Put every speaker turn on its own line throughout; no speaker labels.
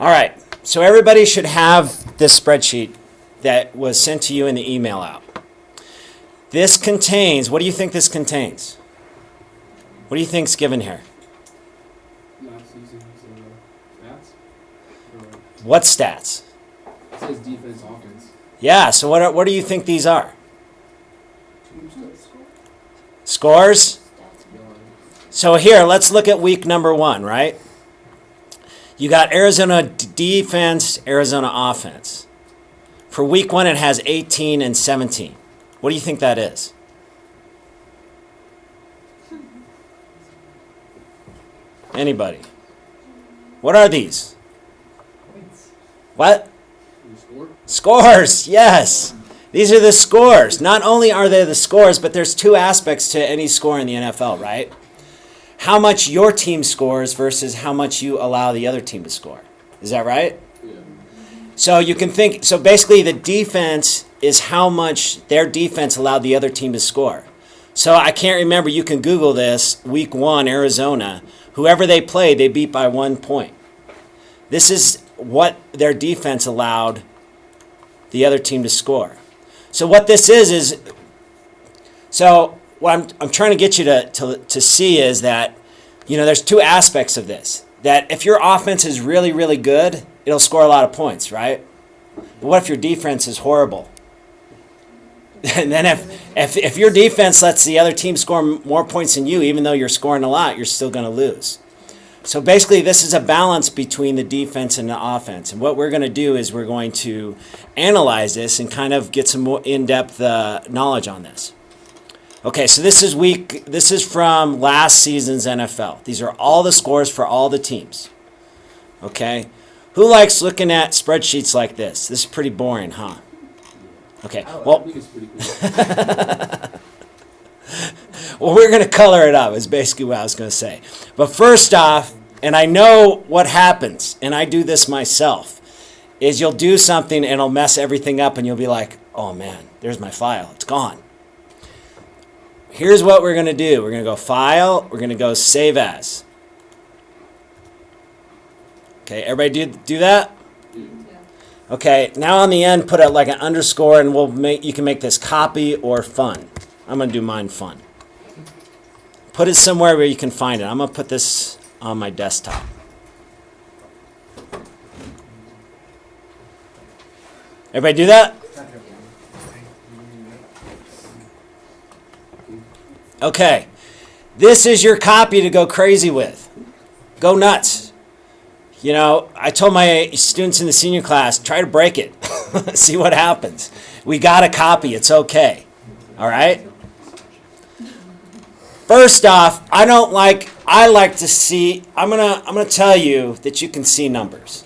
All right, so everybody should have this spreadsheet that was sent to you in the email out. This contains, what do you think this contains? What do you think's given here?
Last season's stats.
What stats?
It says defense, offense.
Yeah, so what do you think these are? Scores? So here, let's look at week number 1, right? You got Arizona defense, Arizona offense. For week 1, it has 18 and 17. What do you think that is? Anybody? What are these? What? Scores, yes. These are the scores. Not only are they the scores, but there's 2 aspects to any score in the NFL, right? How much your team scores versus how much you allow the other team to score. Is that right?
Yeah.
So you can think, so basically the defense is how much their defense allowed the other team to score. So I can't remember, you can Google this, week 1, Arizona. Whoever they played, they beat by 1 point. This is what their defense allowed the other team to score. So what this is so what I'm trying to get you to see is that, there's 2 aspects of this. That if your offense is really, really good, it'll score a lot of points, right? But what if your defense is horrible? And then if your defense lets the other team score more points than you, even though you're scoring a lot, you're still going to lose. So basically, this is a balance between the defense and the offense. And what we're going to do is we're going to analyze this and kind of get some more in-depth knowledge on this. Okay, so this is from last season's NFL. These are all the scores for all the teams. Okay? Who likes looking at spreadsheets like this? This is pretty boring, huh? Okay, well, well, we're going to color it up is basically what I was going to say. But first off, and I know what happens, and I do this myself, is you'll do something and it'll mess everything up and you'll be like, oh man, there's my file. It's gone. Here's what we're going to do. We're going to go File. We're going to go Save As. Okay, everybody do that?
Yeah.
Okay, now on the end, put like an underscore, and you can make this copy or fun. I'm going to do mine fun. Put it somewhere where you can find it. I'm going to put this on my desktop. Everybody do that? Okay, this is your copy to go crazy with. Go nuts. I told my students in the senior class, try to break it. See what happens. We got a copy. It's okay. All right? First off, I like to see, I'm gonna tell you that you can see numbers.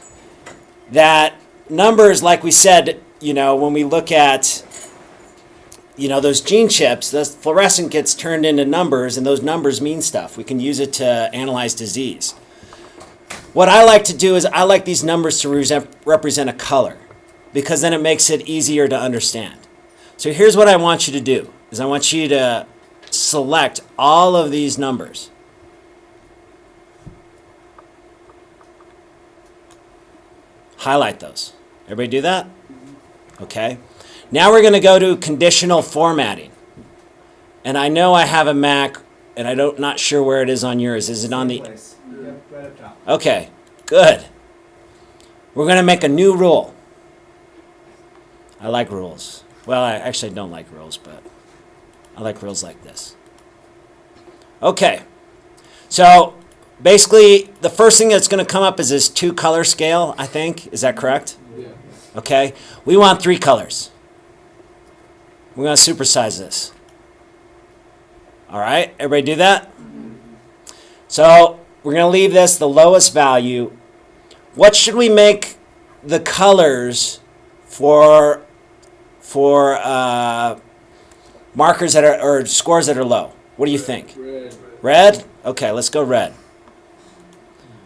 That numbers, like we said, when we look at those gene chips, the fluorescent gets turned into numbers, and those numbers mean stuff. We can use it to analyze disease. What I like to do is I like these numbers to represent a color, because then it makes it easier to understand. So here's what I want you to do, is I want you to select all of these numbers. Highlight those. Everybody do that? Okay. Now we're going to go to conditional formatting. And I know I have a Mac, and I'm not sure where it is on yours. Is it on the...
Yep, right up top.
Okay, good. We're going to make a new rule. I like rules. Well, I actually don't like rules, but I like rules like this. Okay. So basically, the first thing that's going to come up is this 2-color scale, I think. Is that correct?
Yeah.
Okay. We want 3 colors. We're going to supersize this. All right, everybody do that? So we're going to leave this the lowest value. What should we make the colors for markers that are, or scores that are low? What do you think?
Red.
Red? Okay, let's go red.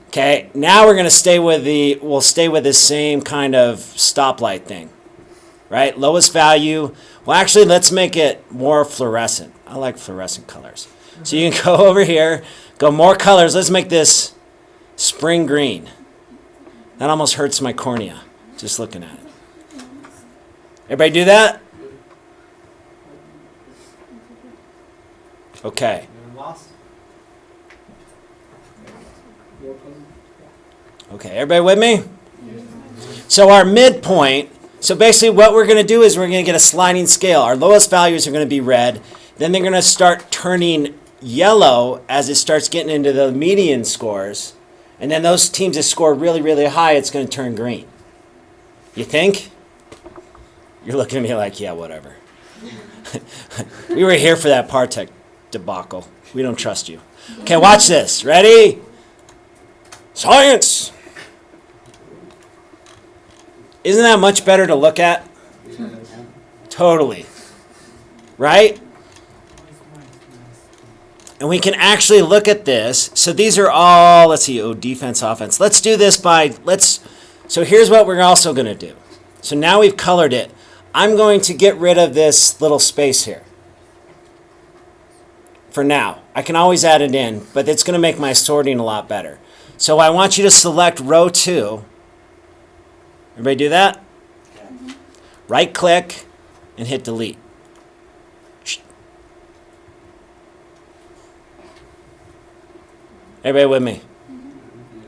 Okay, now we're going to stay with we'll stay with this same kind of stoplight thing. Right? Lowest value. Well, actually, let's make it more fluorescent. I like fluorescent colors. So you can go over here, go more colors. Let's make this spring green. That almost hurts my cornea, just looking at it. Everybody do that? Okay.
Lost?
Okay, everybody with me? So our midpoint, so basically what we're going to do is we're going to get a sliding scale. Our lowest values are going to be red. Then they're going to start turning yellow as it starts getting into the median scores. And then those teams that score really, really high, it's going to turn green. You think? You're looking at me like, yeah, whatever. We were here for that Partech debacle. We don't trust you. Okay, watch this. Ready? Science! Isn't that much better to look at? Totally. Right? And we can actually look at this. So these are all, let's see, defense, offense. Let's do this so here's what we're also going to do. So now we've colored it. I'm going to get rid of this little space here. For now. I can always add it in, but it's going to make my sorting a lot better. So I want you to select row 2. Everybody do that? Right click and hit delete. Everybody with me?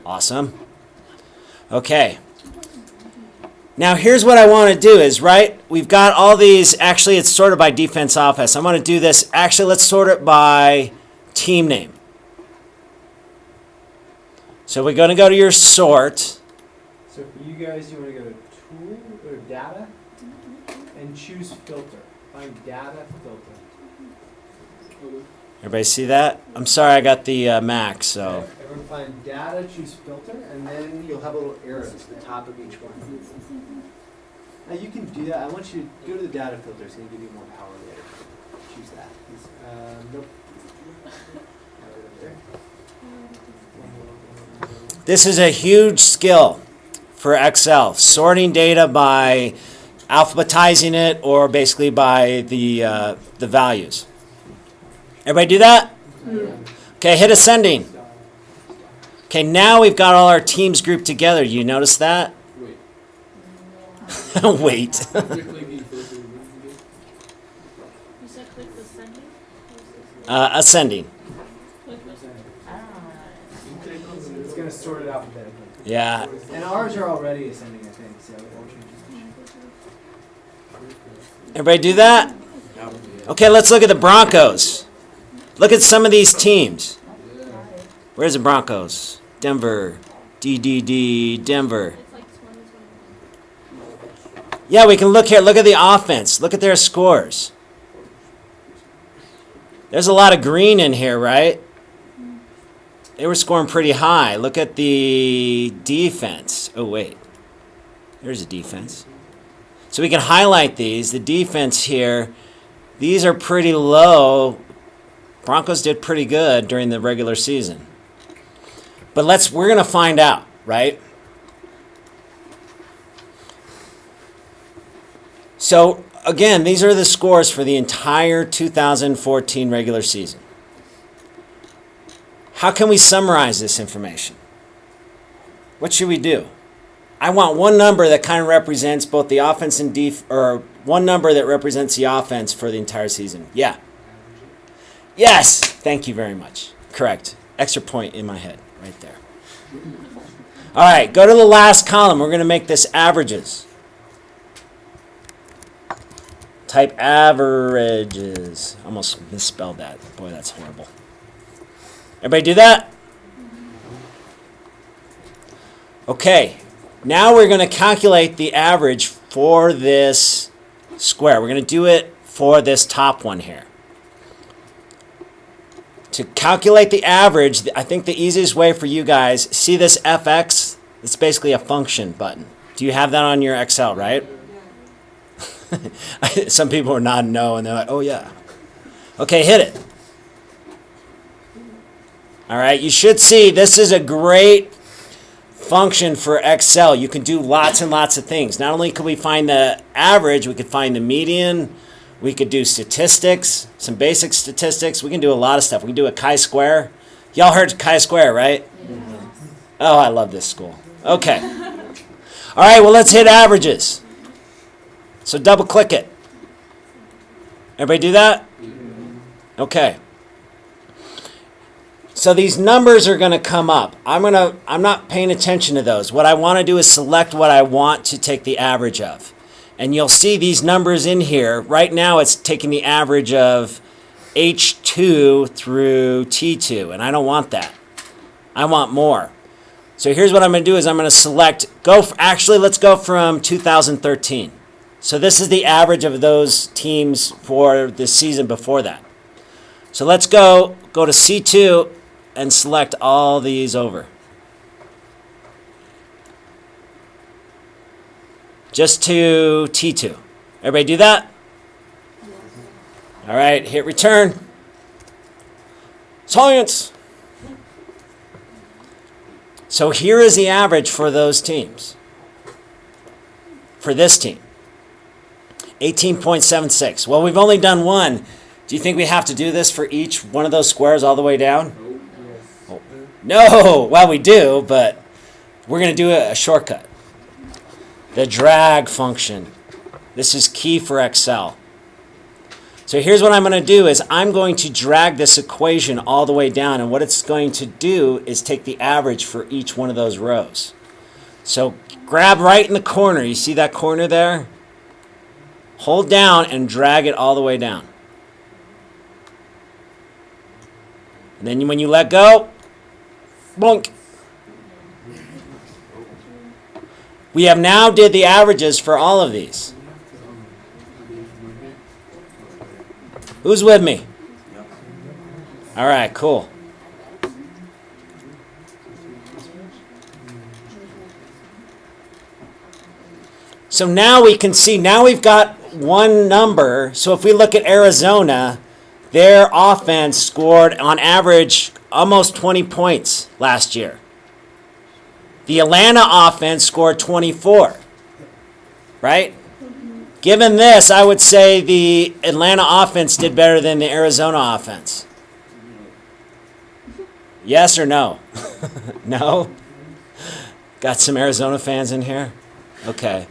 Awesome. Okay. Now here's what I want to do is, we've got all these, actually it's sorted by defense, offense. I want to do this, actually let's sort it by team name. So we're going to go to your sort.
So for you guys, you want to go to Tool or Data and choose Filter. Find Data Filter.
Everybody see that? I'm sorry, I got the Mac, so.
Everyone find Data, choose Filter, and then you'll have a little arrow at the top of each one. Now you can do that. I want you to go to the Data Filter. It's going to give you more power later. Choose that. Nope.
This is a huge skill for Excel, sorting data by alphabetizing it or basically by the values. Everybody do that? Okay, hit ascending. Okay, now we've got all our teams grouped together. You notice that?
Wait.
Wait.
You said click ascending?
Ascending.
It's going to sort it alphabetically.
Yeah.
And ours are already ascending, I think, so it won't change.
Everybody do that? Okay, let's look at the Broncos. Look at some of these teams. Where's the Broncos? Denver. DDD. Denver.
It's like 2021.
Yeah, we can look here. Look at the offense. Look at their scores. There's a lot of green in here, right? They were scoring pretty high. Look at the defense. Oh, wait. There's a defense. So we can highlight these. The defense here, these are pretty low. Broncos did pretty good during the regular season. But we're going to find out, right? So, again, these are the scores for the entire 2014 regular season. How can we summarize this information? What should we do? I want one number that kind of represents both the offense and or one number that represents the offense for the entire season. Yeah. Yes. Thank you very much. Correct. Extra point in my head right there. All right. Go to the last column. We're going to make this averages. Type averages. Almost misspelled that. Boy, that's horrible. Everybody do that? Okay. Now we're going to calculate the average for this square. We're going to do it for this top one here. To calculate the average, I think the easiest way for you guys, see this FX? It's basically a function button. Do you have that on your Excel, right? Some people are nodding no, and they're like, oh yeah. Okay, hit it. All right, you should see this is a great function for Excel. You can do lots and lots of things. Not only could we find the average, we could find the median. We could do statistics, some basic statistics. We can do a lot of stuff. We can do a chi-square. Y'all heard chi-square, right? Yeah. Oh, I love this school. Okay. All right, well, let's hit averages. So double click it. Everybody do that? Okay. So these numbers are going to come up. I'm not paying attention to those. What I want to do is select what I want to take the average of. And you'll see these numbers in here. Right now it's taking the average of H2 through T2, and I don't want that. I want more. So here's what I'm going to do is I'm going to select, actually let's go from 2013. So this is the average of those teams for the season before that. So let's go to C2 and select all these over. Just to T2. Everybody do that? All right, hit return. Science. So here is the average for those teams. For this team. 18.76. Well, we've only done one. Do you think we have to do this for each one of those squares all the way down? Oh. No. Well, we do, but we're going to do a shortcut. The drag function. This is key for Excel. So here's what I'm going to do is I'm going to drag this equation all the way down, and what it's going to do is take the average for each one of those rows. So grab right in the corner. You see that corner there? Hold down and drag it all the way down. And then when you let go, boink. We have now did the averages for all of these. Who's with me? All right, cool. So now we can see, now we've got one number. So if we look at Arizona, their offense scored on average almost 20 points last year. The Atlanta offense scored 24, right? Given this, I would say the Atlanta offense did better than the Arizona offense. Yes or no? No? Got some Arizona fans in here? Okay.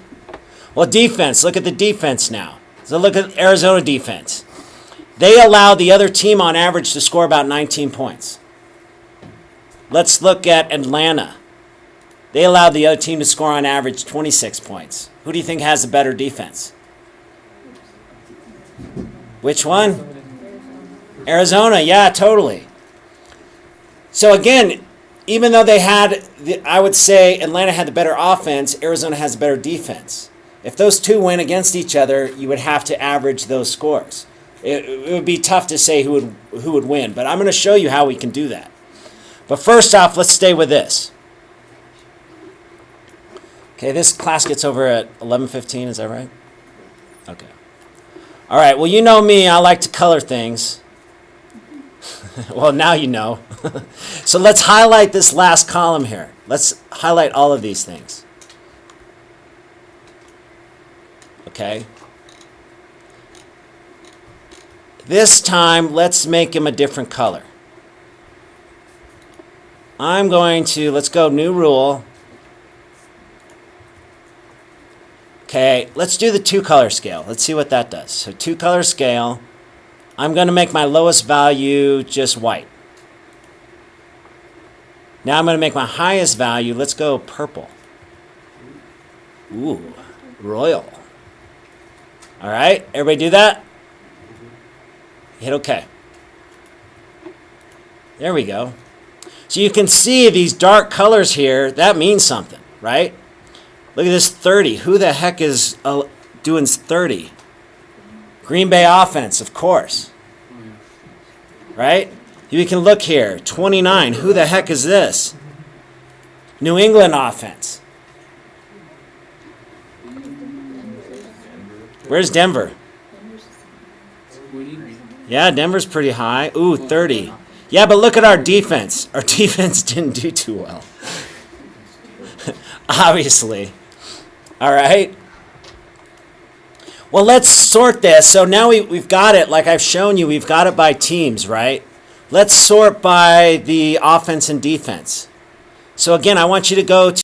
Well, defense. Look at the defense now. So look at Arizona defense. They allowed the other team on average to score about 19 points. Let's look at Atlanta. They allowed the other team to score on average 26 points. Who do you think has the better defense? Which one? Arizona, yeah, totally. So again, even though they had, I would say Atlanta had the better offense, Arizona has a better defense. If those two went against each other, you would have to average those scores. It would be tough to say who would win, but I'm going to show you how we can do that. But first off, let's stay with this. Okay, this class gets over at 11:15, is that right? Okay. All right, well, you know me, I like to color things. Well, now you know. So let's highlight this last column here. Let's highlight all of these things. Okay. This time, let's make him a different color. I'm going to, let's go new rule. Okay, let's do the 2-color scale. Let's see what that does. So 2-color scale. I'm going to make my lowest value just white. Now I'm going to make my highest value, let's go purple. Ooh, royal. All right, everybody do that? Hit OK. There we go. So you can see these dark colors here, that means something, right? Look at this 30. Who the heck is doing 30? Green Bay offense, of course. Right? You can look here. 29. Who the heck is this? New England offense. Where's Denver? Yeah, Denver's pretty high. Ooh, 30. Yeah, but look at our defense. Our defense didn't do too well. Obviously. All right. Well, let's sort this. So now we've got it, like I've shown you, we've got it by teams, right? Let's sort by the offense and defense. So again, I want you to go to